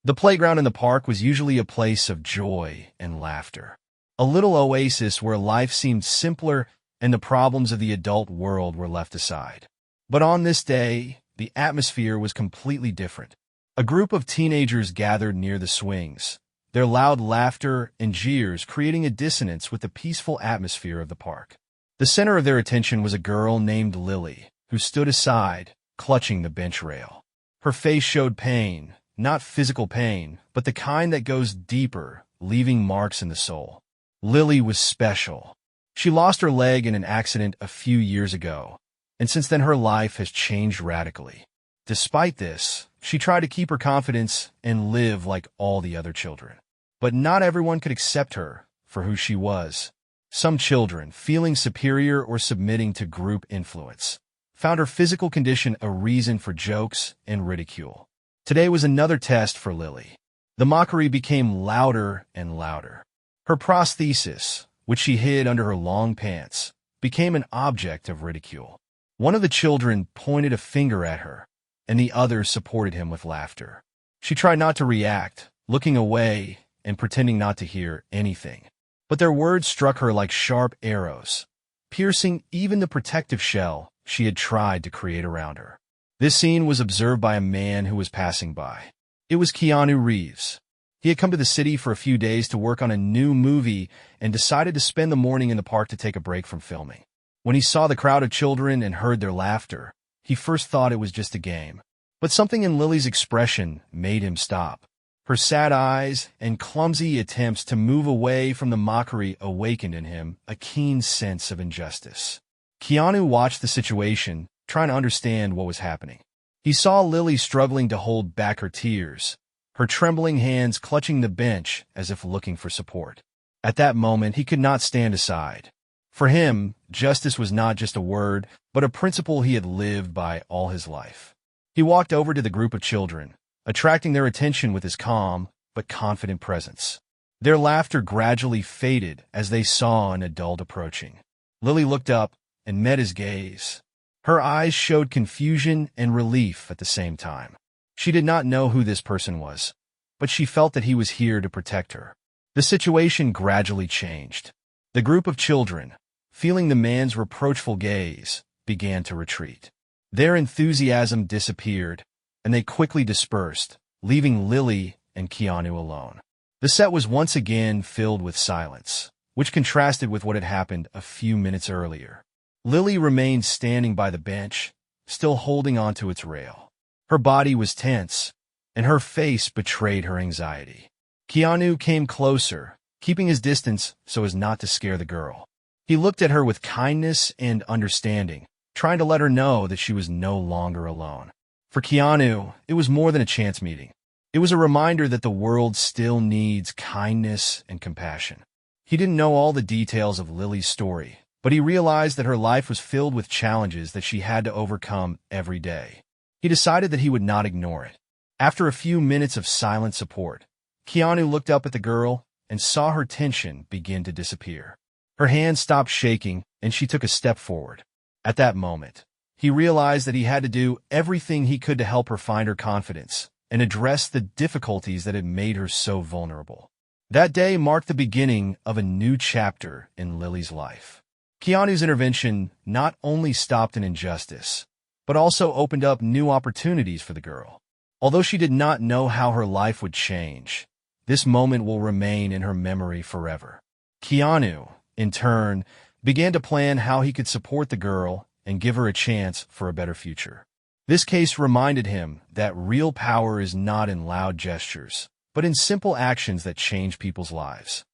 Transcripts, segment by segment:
The playground in the park was usually a place of joy and laughter, a little oasis where life seemed simpler and the problems of the adult world were left aside. But on this day, the atmosphere was completely different. A group of teenagers gathered near the swings, their loud laughter and jeers creating a dissonance with the peaceful atmosphere of the park. The center of their attention was a girl named Lily, who stood aside, clutching the bench rail. Her face showed pain, not physical pain, but the kind that goes deeper, leaving marks in the soul. Lily was special. She lost her leg in an accident a few years ago, and since then her life has changed radically. Despite this, she tried to keep her confidence and live like all the other children. But not everyone could accept her for who she was. Some children, feeling superior or submitting to group influence, found her physical condition a reason for jokes and ridicule. Today was another test for Lily. The mockery became louder and louder. Her prosthesis, which she hid under her long pants, became an object of ridicule. One of the children pointed a finger at her, and the others supported him with laughter. She tried not to react, looking away and pretending not to hear anything. But their words struck her like sharp arrows, piercing even the protective shell she had tried to create around her. This scene was observed by a man who was passing by. It was Keanu Reeves. He had come to the city for a few days to work on a new movie and decided to spend the morning in the park to take a break from filming. When he saw the crowd of children and heard their laughter, he first thought it was just a game. But something in Lily's expression made him stop. Her sad eyes and clumsy attempts to move away from the mockery awakened in him a keen sense of injustice. Keanu watched the situation, trying to understand what was happening. He saw Lily struggling to hold back her tears, her trembling hands clutching the bench as if looking for support. At that moment, he could not stand aside. For him, justice was not just a word, but a principle he had lived by all his life. He walked over to the group of children, attracting their attention with his calm but confident presence. Their laughter gradually faded as they saw an adult approaching. Lily looked up and met his gaze. Her eyes showed confusion and relief at the same time. She did not know who this person was, but she felt that he was here to protect her. The situation gradually changed. The group of children, feeling the man's reproachful gaze, began to retreat. Their enthusiasm disappeared, and they quickly dispersed, leaving Lily and Keanu alone. The set was once again filled with silence, which contrasted with what had happened a few minutes earlier. Lily remained standing by the bench, still holding onto its rail. Her body was tense, and her face betrayed her anxiety. Keanu came closer, keeping his distance so as not to scare the girl. He looked at her with kindness and understanding, trying to let her know that she was no longer alone. For Keanu, it was more than a chance meeting. It was a reminder that the world still needs kindness and compassion. He didn't know all the details of Lily's story, but he realized that her life was filled with challenges that she had to overcome every day. He decided that he would not ignore it. After a few minutes of silent support, Keanu looked up at the girl and saw her tension begin to disappear. Her hand stopped shaking, and she took a step forward. At that moment, he realized that he had to do everything he could to help her find her confidence and address the difficulties that had made her so vulnerable. That day marked the beginning of a new chapter in Lily's life. Keanu's intervention not only stopped an injustice, but also opened up new opportunities for the girl. Although she did not know how her life would change, this moment will remain in her memory forever. Keanu, in turn, began to plan how he could support the girl and give her a chance for a better future. This case reminded him that real power is not in loud gestures, but in simple actions that change people's lives.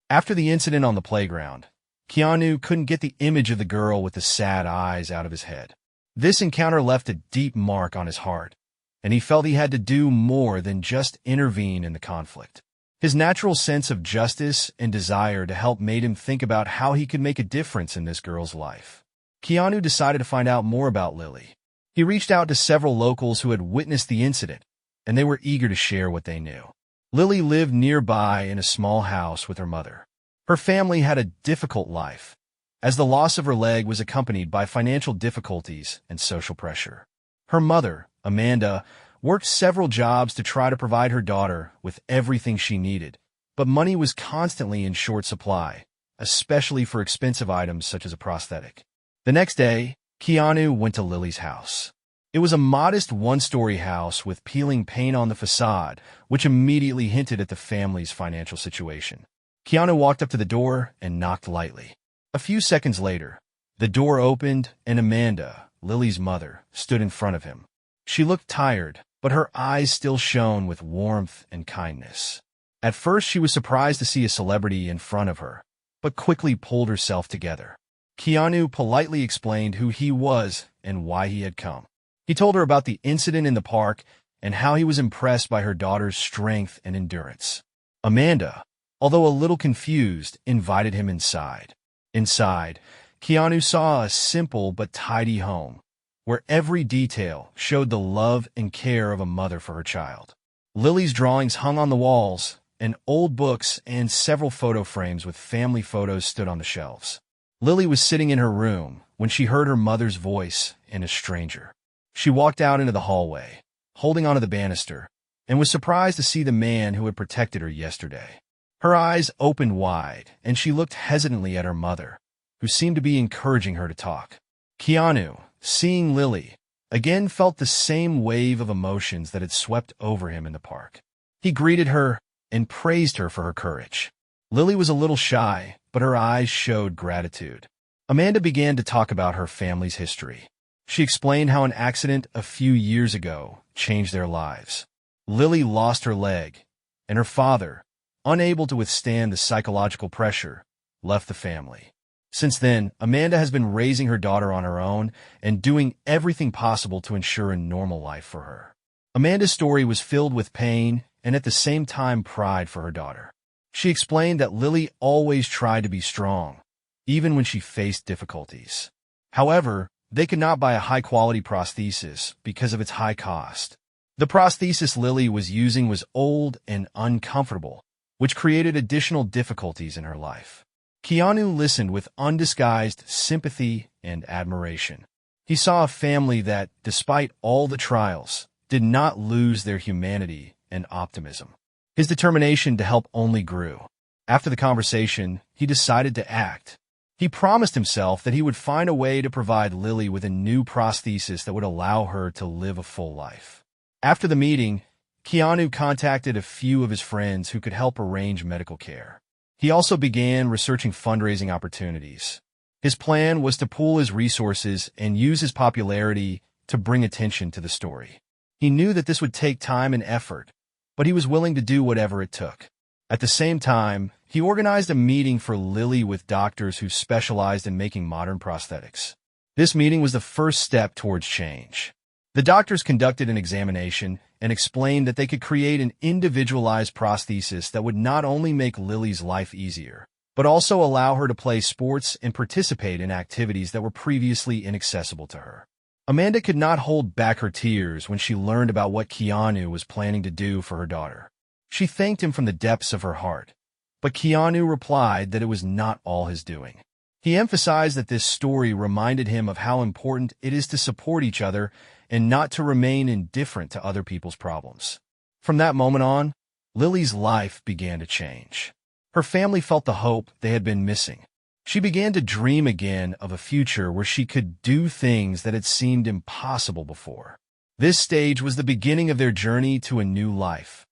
After the incident on the playground, Keanu couldn't get the image of the girl with the sad eyes out of his head. This encounter left a deep mark on his heart, and he felt he had to do more than just intervene in the conflict. His natural sense of justice and desire to help made him think about how he could make a difference in this girl's life. Keanu decided to find out more about Lily. He reached out to several locals who had witnessed the incident, and they were eager to share what they knew. Lily lived nearby in a small house with her mother. Her family had a difficult life, as the loss of her leg was accompanied by financial difficulties and social pressure. Her mother, Amanda, worked several jobs to try to provide her daughter with everything she needed, but money was constantly in short supply, especially for expensive items such as a prosthetic. The next day, Keanu went to Lily's house. It was a modest one-story house with peeling paint on the facade, which immediately hinted at the family's financial situation. Keanu walked up to the door and knocked lightly. A few seconds later, the door opened and Amanda, Lily's mother, stood in front of him. She looked tired, but her eyes still shone with warmth and kindness. At first, she was surprised to see a celebrity in front of her, but quickly pulled herself together. Keanu politely explained who he was and why he had come. He told her about the incident in the park and how he was impressed by her daughter's strength and endurance. Amanda, although a little confused, invited him inside. Inside, Keanu saw a simple but tidy home, where every detail showed the love and care of a mother for her child. Lily's drawings hung on the walls, and old books and several photo frames with family photos stood on the shelves. Lily was sitting in her room when she heard her mother's voice and a stranger. She walked out into the hallway, holding onto the banister, and was surprised to see the man who had protected her yesterday. Her eyes opened wide, and she looked hesitantly at her mother, who seemed to be encouraging her to talk. Keanu, seeing Lily, again felt the same wave of emotions that had swept over him in the park. He greeted her and praised her for her courage. Lily was a little shy, but her eyes showed gratitude. Amanda began to talk about her family's history. She explained how an accident a few years ago changed their lives. Lily lost her leg, and her father, unable to withstand the psychological pressure, left the family. Since then, Amanda has been raising her daughter on her own and doing everything possible to ensure a normal life for her. Amanda's story was filled with pain and at the same time pride for her daughter. She explained that Lily always tried to be strong, even when she faced difficulties. However, they could not buy a high-quality prosthesis because of its high cost. The prosthesis Lily was using was old and uncomfortable, which created additional difficulties in her life. Keanu listened with undisguised sympathy and admiration. He saw a family that, despite all the trials, did not lose their humanity and optimism. His determination to help only grew. After the conversation, he decided to act. He promised himself that he would find a way to provide Lily with a new prosthesis that would allow her to live a full life. After the meeting, Keanu contacted a few of his friends who could help arrange medical care. He also began researching fundraising opportunities. His plan was to pool his resources and use his popularity to bring attention to the story. He knew that this would take time and effort, but he was willing to do whatever it took. At the same time, he organized a meeting for Lily with doctors who specialized in making modern prosthetics. This meeting was the first step towards change. The doctors conducted an examination and explained that they could create an individualized prosthesis that would not only make Lily's life easier, but also allow her to play sports and participate in activities that were previously inaccessible to her. Amanda could not hold back her tears when she learned about what Keanu was planning to do for her daughter. She thanked him from the depths of her heart, but Keanu replied that it was not all his doing. He emphasized that this story reminded him of how important it is to support each other and not to remain indifferent to other people's problems. From that moment on, Lily's life began to change. Her family felt the hope they had been missing. She began to dream again of a future where she could do things that had seemed impossible before. This stage was the beginning of their journey to a new life,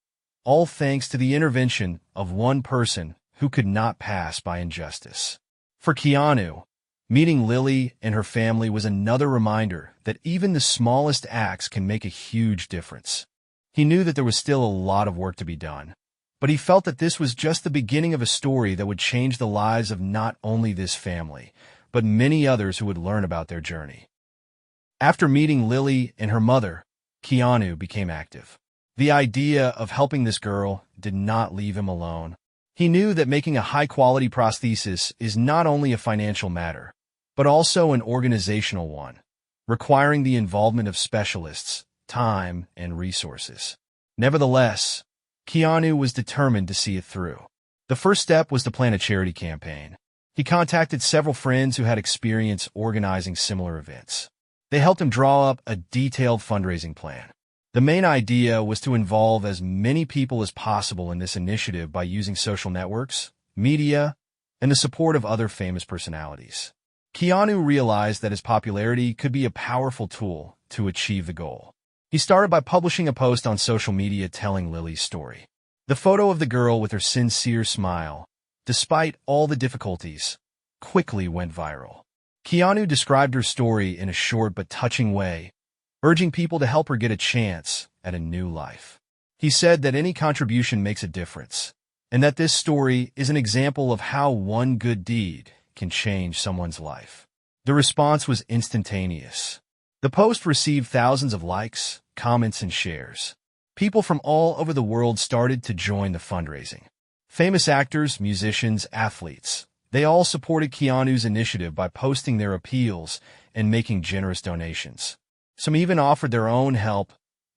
all thanks to the intervention of one person who could not pass by injustice. For Keanu, meeting Lily and her family was another reminder that even the smallest acts can make a huge difference. He knew that there was still a lot of work to be done, but he felt that this was just the beginning of a story that would change the lives of not only this family, but many others who would learn about their journey. After meeting Lily and her mother, Keanu became active. The idea of helping this girl did not leave him alone. He knew that making a high-quality prosthesis is not only a financial matter, but also an organizational one, requiring the involvement of specialists, time, and resources. Nevertheless, Keanu was determined to see it through. The first step was to plan a charity campaign. He contacted several friends who had experience organizing similar events. They helped him draw up a detailed fundraising plan. The main idea was to involve as many people as possible in this initiative by using social networks, media, and the support of other famous personalities. Keanu realized that his popularity could be a powerful tool to achieve the goal. He started by publishing a post on social media telling Lily's story. The photo of the girl with her sincere smile, despite all the difficulties, quickly went viral. Keanu described her story in a short but touching way, urging people to help her get a chance at a new life. He said that any contribution makes a difference, and that this story is an example of how one good deed can change someone's life. The response was instantaneous. The post received thousands of likes, comments, and shares. People from all over the world started to join the fundraising. Famous actors, musicians, athletes, they all supported Keanu's initiative by posting their appeals and making generous donations. Some even offered their own help,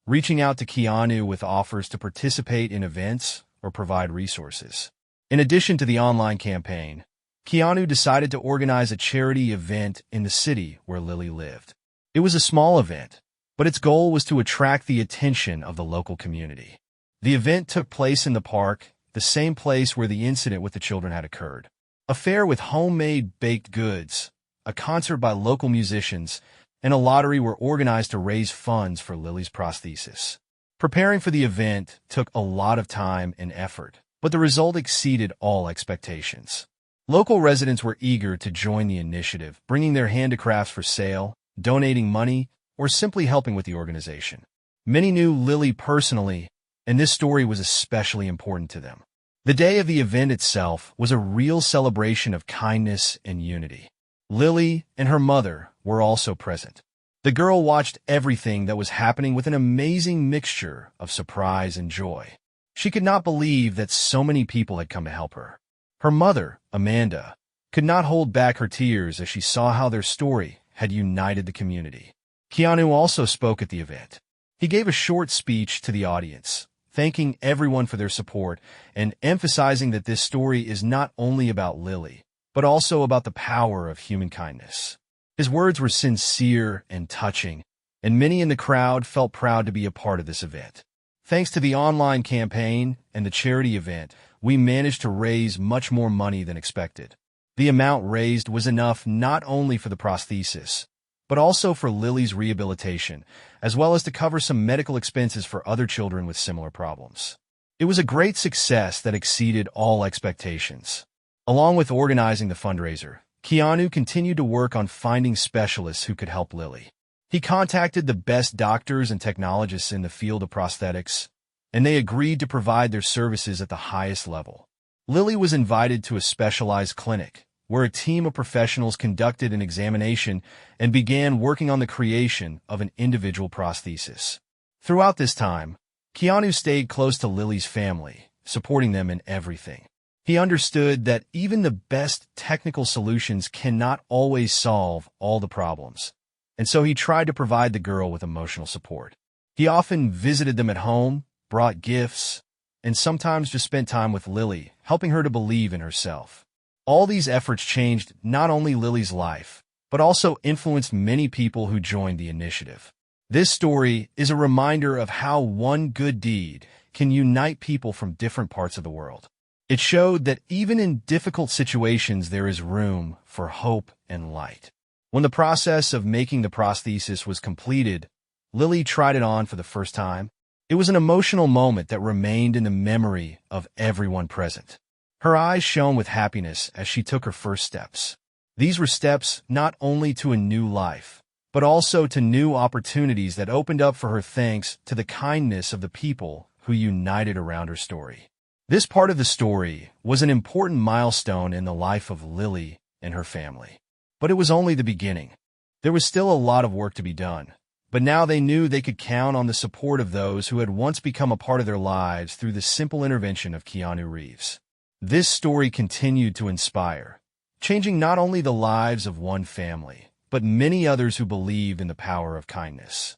reaching out to Keanu with offers to participate in events or provide resources. In addition to the online campaign, Keanu decided to organize a charity event in the city where Lily lived. It was a small event, but its goal was to attract the attention of the local community. The event took place in the park, the same place where the incident with the children had occurred. A fair with homemade baked goods, a concert by local musicians, and a lottery were organized to raise funds for Lily's prosthesis. Preparing for the event took a lot of time and effort, but the result exceeded all expectations. Local residents were eager to join the initiative, bringing their handicrafts for sale, donating money, or simply helping with the organization. Many knew Lily personally, and this story was especially important to them. The day of the event itself was a real celebration of kindness and unity. Lily and her mother were also present. The girl watched everything that was happening with an amazing mixture of surprise and joy. She could not believe that so many people had come to help her. Her mother, Amanda, could not hold back her tears as she saw how their story had united the community. Keanu also spoke at the event. He gave a short speech to the audience, thanking everyone for their support and emphasizing that this story is not only about Lily, but also about the power of human kindness. His words were sincere and touching, and many in the crowd felt proud to be a part of this event. Thanks to the online campaign and the charity event, we managed to raise much more money than expected. The amount raised was enough not only for the prosthesis, but also for Lily's rehabilitation, as well as to cover some medical expenses for other children with similar problems. It was a great success that exceeded all expectations. Along with organizing the fundraiser, Keanu continued to work on finding specialists who could help Lily. He contacted the best doctors and technologists in the field of prosthetics, and they agreed to provide their services at the highest level. Lily was invited to a specialized clinic, where a team of professionals conducted an examination and began working on the creation of an individual prosthesis. Throughout this time, Keanu stayed close to Lily's family, supporting them in everything. He understood that even the best technical solutions cannot always solve all the problems, and so he tried to provide the girl with emotional support. He often visited them at home, brought gifts, and sometimes just spent time with Lily, helping her to believe in herself. All these efforts changed not only Lily's life, but also influenced many people who joined the initiative. This story is a reminder of how one good deed can unite people from different parts of the world. It showed that even in difficult situations there is room for hope and light. When the process of making the prosthesis was completed, Lily tried it on for the first time. It was an emotional moment that remained in the memory of everyone present. Her eyes shone with happiness as she took her first steps. These were steps not only to a new life, but also to new opportunities that opened up for her thanks to the kindness of the people who united around her story. This part of the story was an important milestone in the life of Lily and her family. But it was only the beginning. There was still a lot of work to be done, but now they knew they could count on the support of those who had once become a part of their lives through the simple intervention of Keanu Reeves. This story continued to inspire, changing not only the lives of one family, but many others who believed in the power of kindness.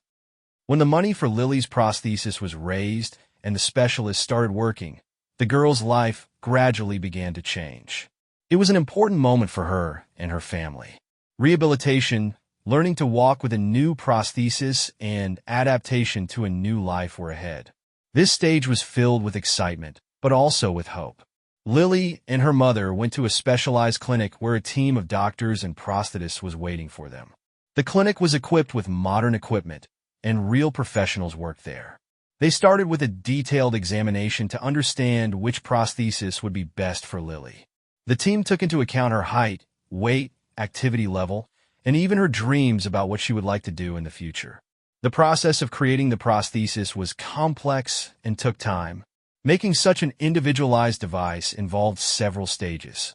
When the money for Lily's prosthesis was raised and the specialists started working, the girl's life gradually began to change. It was an important moment for her and her family. Rehabilitation Learning to walk with a new prosthesis and adaptation to a new life were ahead. This stage was filled with excitement, but also with hope. Lily and her mother went to a specialized clinic where a team of doctors and prosthetists was waiting for them. The clinic was equipped with modern equipment, and real professionals worked there. They started with a detailed examination to understand which prosthesis would be best for Lily. The team took into account her height, weight, activity level, and even her dreams about what she would like to do in the future. The process of creating the prosthesis was complex and took time. Making such an individualized device involved several stages: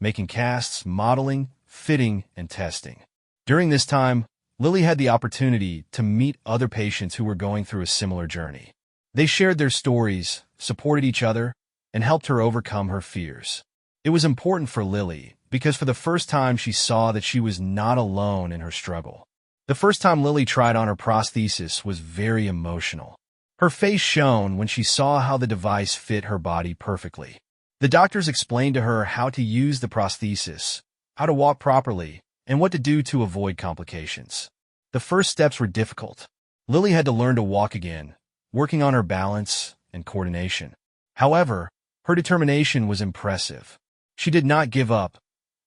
making casts, modeling, fitting, and testing. During this time, Lily had the opportunity to meet other patients who were going through a similar journey. They shared their stories, supported each other, and helped her overcome her fears. It was important for Lily because for the first time she saw that she was not alone in her struggle. The first time Lily tried on her prosthesis was very emotional. Her face shone when she saw how the device fit her body perfectly. The doctors explained to her how to use the prosthesis, how to walk properly, and what to do to avoid complications. The first steps were difficult. Lily had to learn to walk again, working on her balance and coordination. However, her determination was impressive. She did not give up,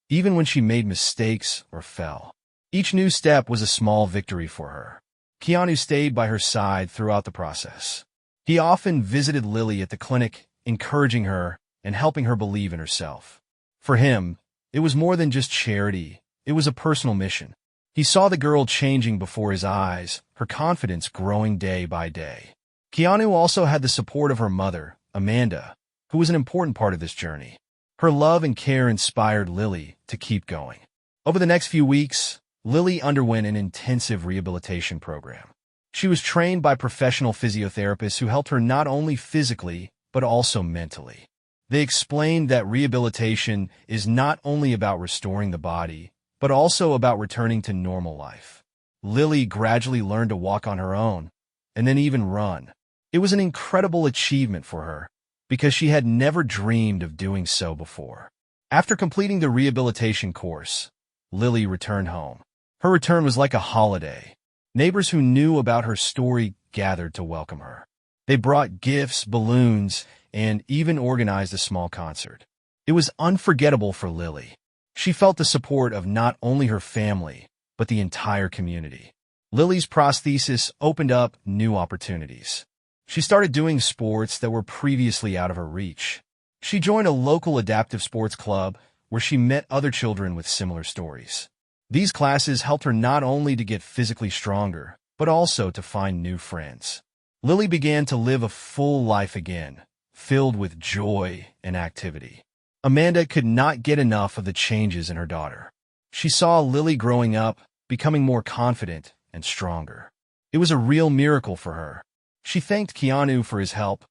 even when she made mistakes or fell. Each new step was a small victory for her. Keanu stayed by her side throughout the process. He often visited Lily at the clinic, encouraging her and helping her believe in herself. For him, it was more than just charity. It was a personal mission. He saw the girl changing before his eyes, her confidence growing day by day. Keanu also had the support of her mother, Amanda, who was an important part of this journey. Her love and care inspired Lily to keep going. Over the next few weeks, Lily underwent an intensive rehabilitation program. She was trained by professional physiotherapists who helped her not only physically, but also mentally. They explained that rehabilitation is not only about restoring the body, but also about returning to normal life. Lily gradually learned to walk on her own, and then even run. It was an incredible achievement for her, because she had never dreamed of doing so before. After completing the rehabilitation course, Lily returned home. Her return was like a holiday. Neighbors who knew about her story gathered to welcome her. They brought gifts, balloons, and even organized a small concert. It was unforgettable for Lily. She felt the support of not only her family, but the entire community. Lily's prosthesis opened up new opportunities. She started doing sports that were previously out of her reach. She joined a local adaptive sports club where she met other children with similar stories. These classes helped her not only to get physically stronger, but also to find new friends. Lily began to live a full life again, filled with joy and activity. Amanda could not get enough of the changes in her daughter. She saw Lily growing up, becoming more confident and stronger. It was a real miracle for her. She thanked Keanu for his help,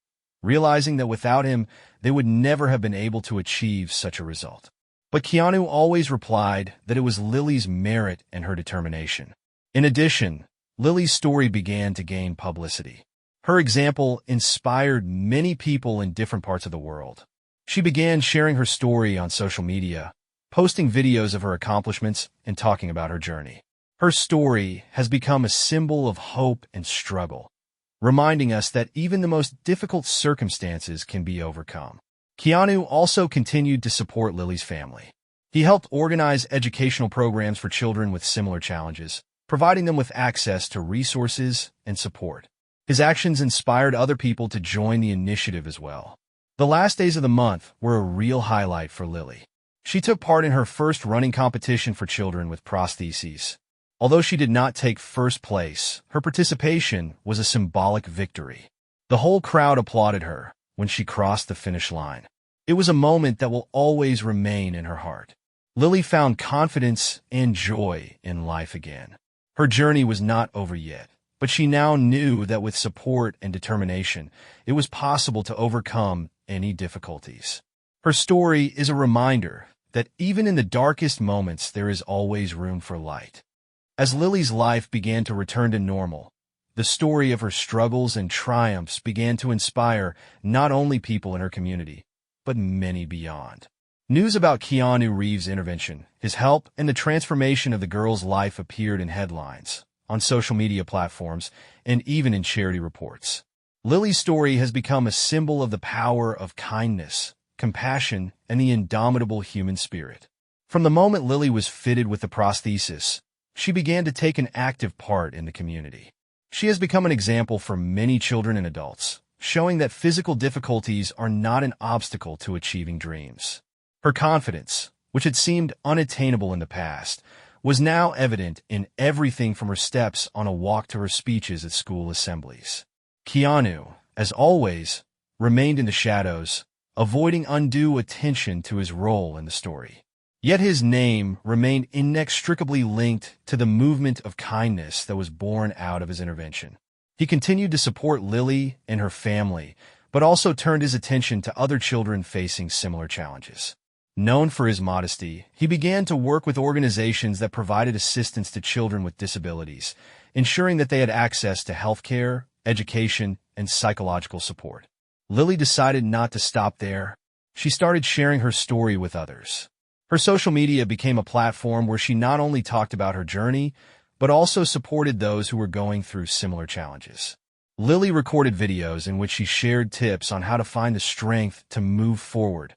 realizing that without him, they would never have been able to achieve such a result. But Keanu always replied that it was Lily's merit and her determination. In addition, Lily's story began to gain publicity. Her example inspired many people in different parts of the world. She began sharing her story on social media, posting videos of her accomplishments and talking about her journey. Her story has become a symbol of hope and struggle, reminding us that even the most difficult circumstances can be overcome. Keanu also continued to support Lily's family. He helped organize educational programs for children with similar challenges, providing them with access to resources and support. His actions inspired other people to join the initiative as well. The last days of the month were a real highlight for Lily. She took part in her first running competition for children with prostheses. Although she did not take first place, her participation was a symbolic victory. The whole crowd applauded her when she crossed the finish line. It was a moment that will always remain in her heart. Lily found confidence and joy in life again. Her journey was not over yet, but she now knew that with support and determination, it was possible to overcome any difficulties. Her story is a reminder that even in the darkest moments, there is always room for light. As Lily's life began to return to normal, the story of her struggles and triumphs began to inspire not only people in her community, but many beyond. News about Keanu Reeves' intervention, his help, and the transformation of the girl's life appeared in headlines, on social media platforms, and even in charity reports. Lily's story has become a symbol of the power of kindness, compassion, and the indomitable human spirit. From the moment Lily was fitted with the prosthesis, she began to take an active part in the community. She has become an example for many children and adults, showing that physical difficulties are not an obstacle to achieving dreams. Her confidence, which had seemed unattainable in the past, was now evident in everything from her steps on a walk to her speeches at school assemblies. Keanu, as always, remained in the shadows, avoiding undue attention to his role in the story. Yet his name remained inextricably linked to the movement of kindness that was born out of his intervention. He continued to support Lily and her family, but also turned his attention to other children facing similar challenges. Known for his modesty, he began to work with organizations that provided assistance to children with disabilities, ensuring that they had access to healthcare, education, and psychological support. Lily decided not to stop there. She started sharing her story with others. Her social media became a platform where she not only talked about her journey, but also supported those who were going through similar challenges. Lily recorded videos in which she shared tips on how to find the strength to move forward,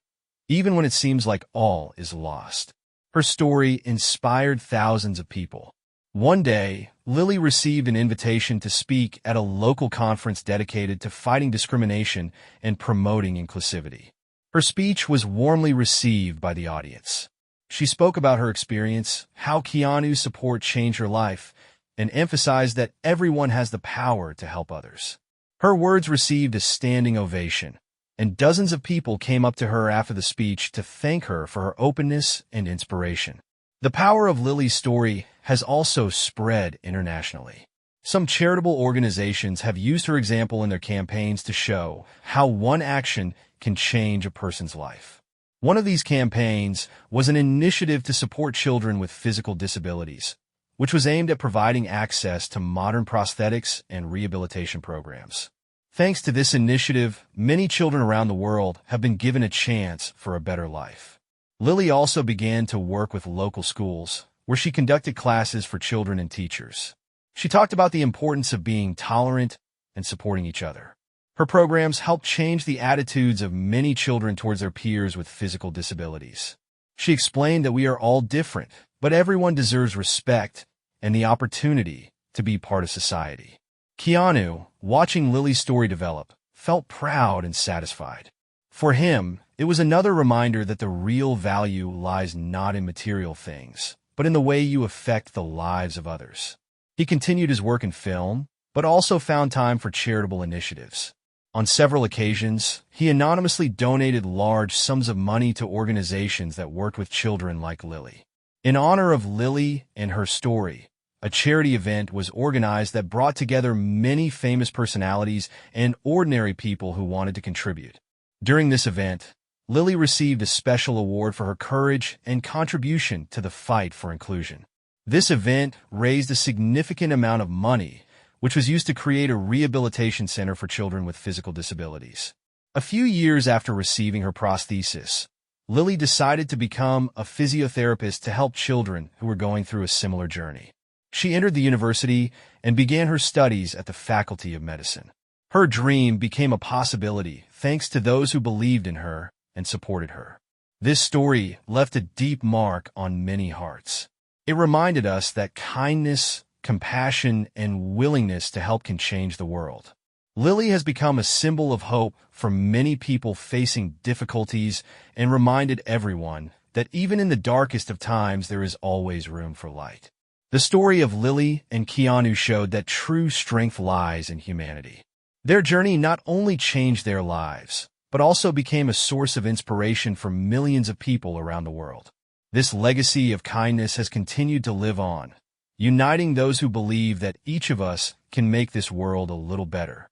even when it seems like all is lost. Her story inspired thousands of people. One day, Lily received an invitation to speak at a local conference dedicated to fighting discrimination and promoting inclusivity. Her speech was warmly received by the audience. She spoke about her experience, how Keanu's support changed her life, and emphasized that everyone has the power to help others. Her words received a standing ovation, and dozens of people came up to her after the speech to thank her for her openness and inspiration. The power of Lily's story has also spread internationally. Some charitable organizations have used her example in their campaigns to show how one action can change a person's life. One of these campaigns was an initiative to support children with physical disabilities, which was aimed at providing access to modern prosthetics and rehabilitation programs. Thanks to this initiative, many children around the world have been given a chance for a better life. Lily also began to work with local schools, where she conducted classes for children and teachers. She talked about the importance of being tolerant and supporting each other. Her programs helped change the attitudes of many children towards their peers with physical disabilities. She explained that we are all different, but everyone deserves respect and the opportunity to be part of society. Keanu, watching Lily's story develop, felt proud and satisfied. For him, it was another reminder that the real value lies not in material things, but in the way you affect the lives of others. He continued his work in film, but also found time for charitable initiatives. On several occasions, he anonymously donated large sums of money to organizations that worked with children like Lily. In honor of Lily and her story, a charity event was organized that brought together many famous personalities and ordinary people who wanted to contribute. During this event, Lily received a special award for her courage and contribution to the fight for inclusion. This event raised a significant amount of money, which was used to create a rehabilitation center for children with physical disabilities. A few years after receiving her prosthesis, Lily decided to become a physiotherapist to help children who were going through a similar journey. She entered the university and began her studies at the Faculty of Medicine. Her dream became a possibility thanks to those who believed in her and supported her. This story left a deep mark on many hearts. It reminded us that kindness, compassion, and willingness to help can change the world. Lily has become a symbol of hope for many people facing difficulties and reminded everyone that even in the darkest of times there is always room for light. The story of Lily and Keanu showed that true strength lies in humanity. Their journey not only changed their lives, but also became a source of inspiration for millions of people around the world. This legacy of kindness has continued to live on, uniting those who believe that each of us can make this world a little better.